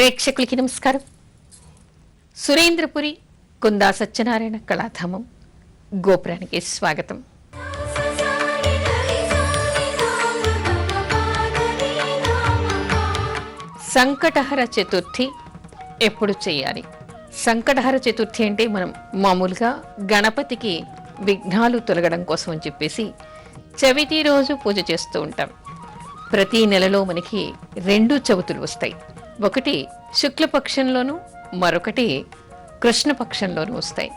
ప్రేక్షకులకి నమస్కారం. సురేంద్రపురి కుందా సత్యనారాయణ కళాధామం గోపురానికి స్వాగతం. సంకటహర చతుర్థి ఎప్పుడు చేయాలి? సంకటహర చతుర్థి అంటే మనం మామూలుగా గణపతికి విఘ్నాలు తొలగడం కోసం అని చెప్పేసి చవితి రోజు పూజ చేస్తూ ఉంటాం. ప్రతి నెలలో మనకి 2 చవితులు వస్తాయి. ఒకటి శుక్లపక్షంలోనూ మరొకటి కృష్ణపక్షంలోనూ వస్తాయి.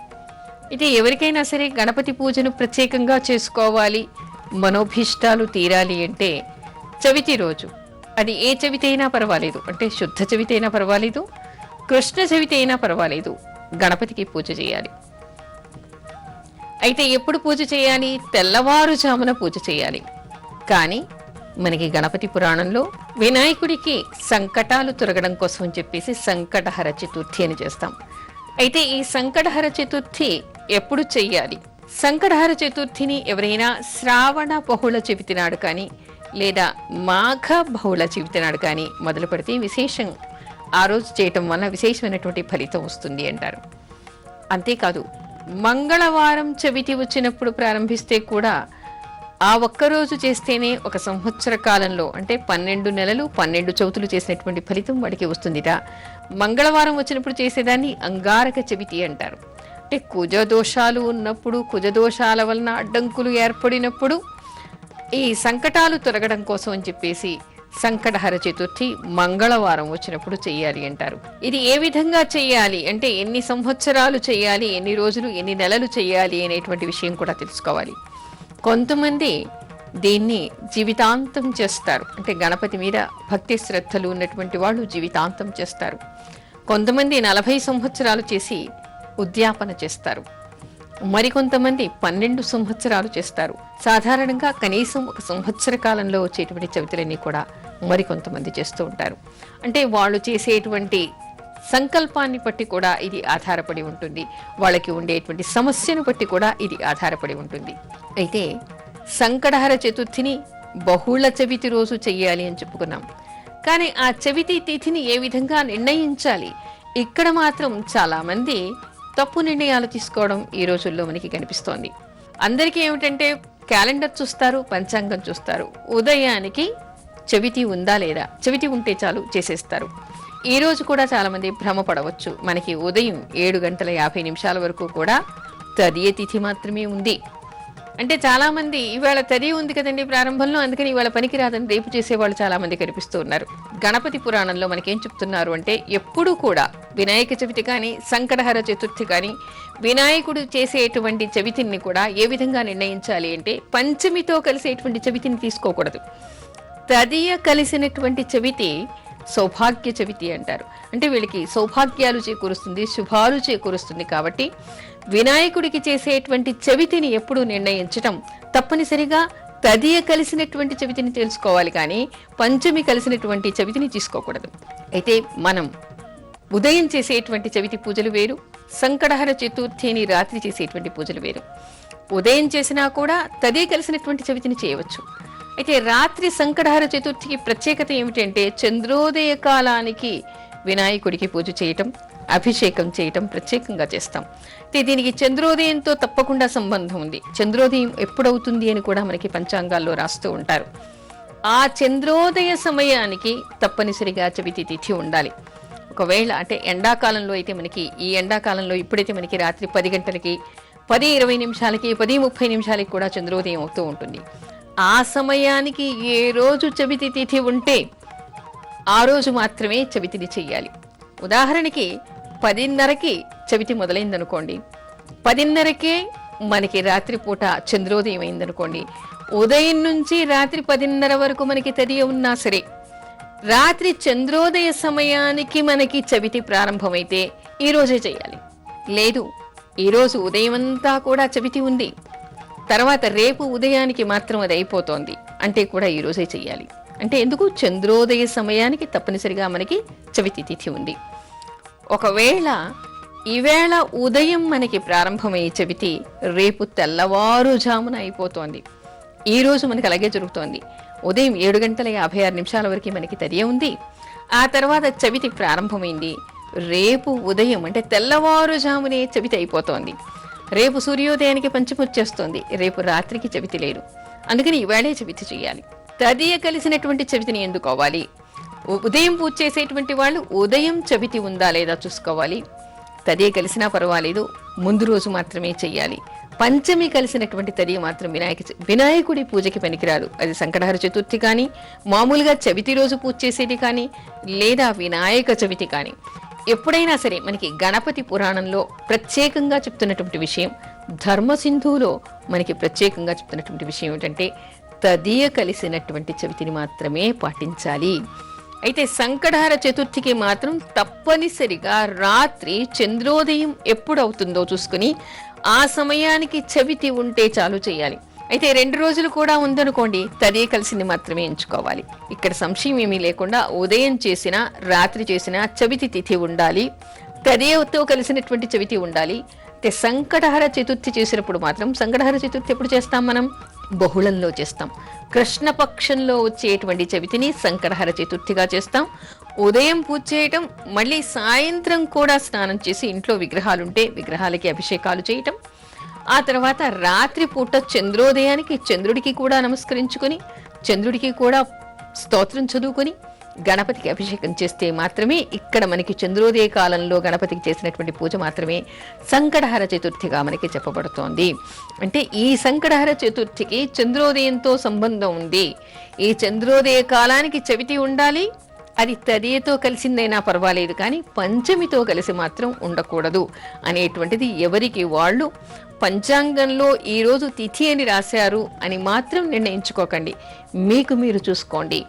ఇది ఎవరికైనా సరే గణపతి పూజను ప్రత్యేకంగా చేసుకోవాలి, మనోభీష్టాలు తీరాలి అంటే చవితి రోజు, అది ఏ చవితి అయినా పర్వాలేదు, అంటే శుద్ధ చవితి అయినా పర్వాలేదు, కృష్ణ చవితి అయినా పర్వాలేదు, గణపతికి పూజ చేయాలి. అయితే ఎప్పుడు పూజ చేయాలి? తెల్లవారుజామున పూజ చేయాలి. కానీ మనకి గణపతి పురాణంలో వినాయకుడికి సంకటాలు తొలగడం కోసం అని చెప్పేసి సంకటహర చతుర్థి అని చేస్తాం. అయితే ఈ సంకటహర చతుర్థి ఎప్పుడు చెయ్యాలి? సంకటహర చతుర్థిని ఎవరైనా శ్రావణ బహుళ చవితి నాడు కానీ లేదా మాఘ బహుళ చవితి నాడు కానీ మొదలు పెడితే విశేషం, ఆ రోజు చేయటం వల్ల విశేషమైనటువంటి ఫలితం వస్తుంది అంటారు. అంతేకాదు, మంగళవారం చవితి వచ్చినప్పుడు ప్రారంభిస్తే కూడా ఆ ఒక్కరోజు చేస్తేనే ఒక సంవత్సర కాలంలో, అంటే 12 నెలలు 12 చవితులు చేసినటువంటి ఫలితం వాడికి వస్తుందిట. మంగళవారం వచ్చినప్పుడు చేసేదాన్ని అంగారక చవితి అంటారు. అంటే కుజదోషాలు ఉన్నప్పుడు, కుజదోషాల వలన అడ్డంకులు ఏర్పడినప్పుడు ఈ సంకటాలు తొలగడం కోసం అని చెప్పేసి సంకటహర చతుర్థి మంగళవారం వచ్చినప్పుడు చెయ్యాలి అంటారు. ఇది ఏ విధంగా చెయ్యాలి అంటే ఎన్ని సంవత్సరాలు చెయ్యాలి, ఎన్ని రోజులు, ఎన్ని నెలలు చెయ్యాలి అనేటువంటి విషయం కూడా తెలుసుకోవాలి. కొంతమంది దీన్ని జీవితాంతం చేస్తారు, అంటే గణపతి మీద భక్తి శ్రద్ధలు ఉన్నటువంటి వాళ్ళు జీవితాంతం చేస్తారు. కొంతమంది 40 సంవత్సరాలు చేసి ఉద్యాపన చేస్తారు. మరికొంతమంది 12 సంవత్సరాలు చేస్తారు. సాధారణంగా కనీసం ఒక సంవత్సర కాలంలో వచ్చేటువంటి చవితులన్నీ కూడా మరికొంతమంది చేస్తూ ఉంటారు. అంటే వాళ్ళు చేసేటువంటి సంకల్పాన్ని బట్టి కూడా ఇది ఆధారపడి ఉంటుంది, వాళ్ళకి ఉండేటువంటి సమస్యను బట్టి కూడా ఇది ఆధారపడి ఉంటుంది. అయితే సంకటహర చతుర్థిని బహుళ చవితి రోజు చెయ్యాలి అని చెప్పుకున్నాం. కానీ ఆ చవితి తిథిని ఏ విధంగా నిర్ణయించాలి? ఇక్కడ మాత్రం చాలామంది తప్పు నిర్ణయాలు తీసుకోవడం ఈ రోజుల్లో మనకి కనిపిస్తోంది. అందరికీ ఏమిటంటే క్యాలెండర్ చూస్తారు, పంచాంగం చూస్తారు, ఉదయానికి చవితి ఉందా లేదా, చవితి ఉంటే చాలు చేసేస్తారు. ఈ రోజు కూడా చాలా మంది భ్రమపడవచ్చు, మనకి ఉదయం 7:50 వరకు కూడా తదియ తిథి మాత్రమే ఉంది. అంటే చాలా మంది ఇవాళ తదియ ఉంది కదండి ప్రారంభంలో, అందుకని ఇవాళ పనికి రాదని రేపు చేసేవాళ్ళు చాలా మంది కనిపిస్తూ ఉన్నారు. గణపతి పురాణంలో మనకేం చెప్తున్నారు అంటే ఎప్పుడు కూడా వినాయక చవితి కానీ సంకటహర చతుర్థి కానీ వినాయకుడు చేసేటువంటి చవితిని కూడా ఏ విధంగా నిర్ణయించాలి అంటే పంచమితో కలిసేటువంటి చవితిని తీసుకోకూడదు. తదియ కలిసినటువంటి చవితి సౌభాగ్య చవితి అంటారు. అంటే వీళ్ళకి సౌభాగ్యాలు చేకూరుస్తుంది, శుభాలు చేకూరుస్తుంది. కాబట్టి వినాయకుడికి చేసేటువంటి చవితిని ఎప్పుడు నిర్ణయించటం తప్పనిసరిగా తదియ కలిసినటువంటి చవితిని తెలుసుకోవాలి, కానీ పంచమి కలిసినటువంటి చవితిని తీసుకోకూడదు. అయితే మనం ఉదయం చేసేటువంటి చవితి పూజలు వేరు, సంకటహర చతుర్థిని రాత్రి చేసేటువంటి పూజలు వేరు. ఉదయం చేసినా కూడా తదియ కలిసినటువంటి చవితిని చేయవచ్చు. అయితే రాత్రి సంకటహర చతుర్థికి ప్రత్యేకత ఏమిటంటే చంద్రోదయ కాలానికి వినాయకుడికి పూజ చేయటం, అభిషేకం చేయటం ప్రత్యేకంగా చేస్తాం. అయితే దీనికి చంద్రోదయంతో తప్పకుండా సంబంధం ఉంది. చంద్రోదయం ఎప్పుడవుతుంది అని కూడా మనకి పంచాంగాల్లో రాస్తూ ఉంటారు. ఆ చంద్రోదయ సమయానికి తప్పనిసరిగా చవితి తిథి ఉండాలి. ఒకవేళ అంటే ఎండాకాలంలో అయితే మనకి, ఈ ఎండాకాలంలో ఇప్పుడైతే మనకి రాత్రి 10 గంటలకి, 10:20, 10:30 కూడా చంద్రోదయం అవుతూ ఉంటుంది. ఆ సమయానికి ఏ రోజు చవితి తిథి ఉంటే ఆ రోజు మాత్రమే చవితిని చెయ్యాలి. ఉదాహరణకి 10:30కి చవితి మొదలైందనుకోండి, 10:30కే మనకి రాత్రిపూట చంద్రోదయం అయిందనుకోండి, ఉదయం నుంచి రాత్రి 10:30 వరకు మనకి తదియ ఉన్నా సరే రాత్రి చంద్రోదయ సమయానికి మనకి చవితి ప్రారంభమైతే ఈ రోజే చెయ్యాలి. లేదు, ఈరోజు ఉదయం అంతా కూడా చవితి ఉంది, తర్వాత రేపు ఉదయానికి మాత్రం అది అయిపోతోంది అంటే కూడా ఈ రోజే చెయ్యాలి. అంటే ఎందుకు? చంద్రోదయ సమయానికి తప్పనిసరిగా మనకి చవితి తిథి ఉంది. ఒకవేళ ఈవేళ ఉదయం మనకి ప్రారంభమయ్యే చవితి రేపు తెల్లవారుజామున అయిపోతోంది ఈ రోజు మనకి అలాగే జరుగుతోంది. ఉదయం 7:56 వరకు మనకి తదియ ఉంది. ఆ తర్వాత చవితి ప్రారంభమైంది. రేపు ఉదయం అంటే తెల్లవారుజామునే చవితి అయిపోతోంది. రేపు సూర్యోదయానికి పంచమి వచ్చేస్తోంది. రేపు రాత్రికి చవితి లేదు. అందుకని ఇవాళే చవితి చేయాలి. తదియ కలిసినటువంటి చవితిని ఎందుకోవాలి? ఉదయం పూజ చేసేటువంటి వాళ్ళు ఉదయం చవితి ఉందా లేదా చూసుకోవాలి. తదియ కలిసినా పర్వాలేదు, ముందు రోజు మాత్రమే చెయ్యాలి. పంచమి కలిసినటువంటి తదియ మాత్రం వినాయకుడి పూజకి పనికిరాదు. అది సంకటహర చతుర్థి కానీ, మామూలుగా చవితి రోజు పూజ చేసేది కానీ, లేదా వినాయక చవితి కానీ, ఎప్పుడైనా సరే మనకి గణపతి పురాణంలో ప్రత్యేకంగా చెప్తున్నటువంటి విషయం, ధర్మసింధువులో మనకి ప్రత్యేకంగా చెప్తున్నటువంటి విషయం ఏమిటంటే తదియ కలిసినటువంటి చవితిని మాత్రమే పాటించాలి. అయితే సంకటహర చతుర్థికి మాత్రం తప్పనిసరిగా రాత్రి చంద్రోదయం ఎప్పుడు అవుతుందో చూసుకుని ఆ సమయానికి చవితి ఉంటే చాలు చేయాలి. అయితే 2 రోజులు కూడా ఉందనుకోండి, తదియ కలిసింది మాత్రమే ఎంచుకోవాలి. ఇక్కడ సంశయం ఏమీ లేకుండా ఉదయం చేసినా రాత్రి చేసినా చవితి తిథి ఉండాలి, తదియతో కలిసినటువంటి చవితి ఉండాలి. అయితే సంకటహర చతుర్థి చేసినప్పుడు మాత్రం, సంకటహర చతుర్థి ఎప్పుడు చేస్తాం మనం? బహుళంలో చేస్తాం. కృష్ణపక్షంలో వచ్చేటువంటి చవితిని సంకటహర చతుర్థిగా చేస్తాం. ఉదయం పూజ చేయటం, మళ్ళీ సాయంత్రం కూడా స్నానం చేసి ఇంట్లో విగ్రహాలుంటే విగ్రహాలకి అభిషేకాలు చేయటం, ఆ తర్వాత రాత్రి పూట చంద్రోదయానికి చంద్రుడికి కూడా నమస్కరించుకొని, చంద్రుడికి కూడా స్తోత్రం చదువుకొని గణపతికి అభిషేకం చేస్తే మాత్రమే ఇక్కడ మనకి చంద్రోదయ కాలంలో గణపతికి చేసినటువంటి పూజ మాత్రమే సంకటహర చతుర్థిగా మనకి చెప్పబడుతోంది. అంటే ఈ సంకటహర చతుర్థికి చంద్రోదయంతో సంబంధం ఉంది. ఈ చంద్రోదయ కాలానికి చవితి ఉండాలి. అది తదియతో కలిసిందైనా పర్వాలేదు, కానీ పంచమితో కలిసి మాత్రం ఉండకూడదు అనేటువంటిది ఎవరికి వాళ్ళు పంచాంగంలో ఈరోజు తిథి అని రాశారు అని మాత్రం నిర్ణయించుకోకండి. మీకు మీరు చూసుకోండి.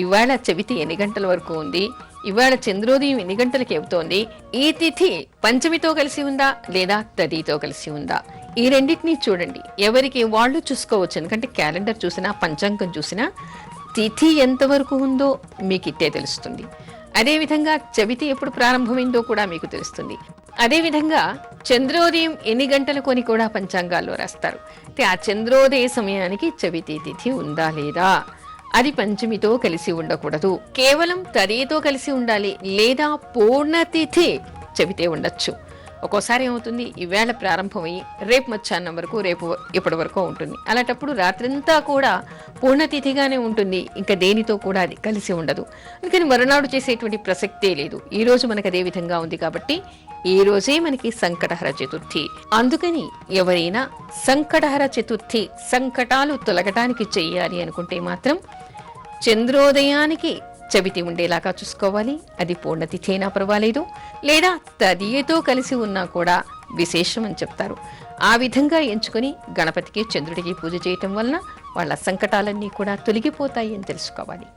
ఇవాళ చవితి ఎన్ని గంటల వరకు ఉంది, ఇవాళ చంద్రోదయం ఎన్ని గంటలకి అవుతోంది, ఈ తిథి పంచమితో కలిసి ఉందా లేదా తదితో కలిసి ఉందా, ఈ రెండింటినీ చూడండి. ఎవరికి వాళ్ళు చూసుకోవచ్చు. ఎందుకంటే క్యాలెండర్ చూసినా పంచాంగం చూసినా తిథి ఎంతవరకు ఉందో మీకు ఇట్టే తెలుస్తుంది. అదేవిధంగా చవితి ఎప్పుడు ప్రారంభమైందో కూడా మీకు తెలుస్తుంది. అదేవిధంగా చంద్రోదయం ఎన్ని గంటలకు అని కూడా పంచాంగాల్లో రాస్తారు. అంటే ఆ చంద్రోదయ సమయానికి చవితి తిథి ఉందా లేదా, అది పంచమితో కలిసి ఉండకూడదు, కేవలం తదియతో కలిసి ఉండాలి, లేదా పూర్ణతిథి చవితే ఉండొచ్చు. ఒక్కోసారి ఏమవుతుంది, ఈవేళ ప్రారంభమయ్యి రేపు మధ్యాహ్నం వరకు, రేపు ఇప్పటి వరకు ఉంటుంది. అలాంటప్పుడు రాత్రంతా కూడా పూర్ణతిథిగానే ఉంటుంది, ఇంకా దేనితో కూడా అది కలిసి ఉండదు. అందుకని మరునాడు చేసేటువంటి ప్రసక్తే లేదు. ఈ రోజు మనకు అదే విధంగా ఉంది కాబట్టి ఈ రోజే మనకి సంకటహర చతుర్థి. అందుకని ఎవరైనా సంకటహర చతుర్థి సంకటాలు తొలగటానికి చెయ్యాలి అనుకుంటే మాత్రం చంద్రోదయానికి చవితి ఉండేలాగా చూసుకోవాలి. అది పూర్ణతిథి అయినా పర్వాలేదు, లేదా తదియతో కలిసి ఉన్నా కూడా విశేషం అని చెప్తారు. ఆ విధంగా ఎంచుకొని గణపతికి చంద్రుడికి పూజ చేయటం వలన వాళ్ళ సంకటాలన్నీ కూడా తొలగిపోతాయి అని తెలుసుకోవాలి.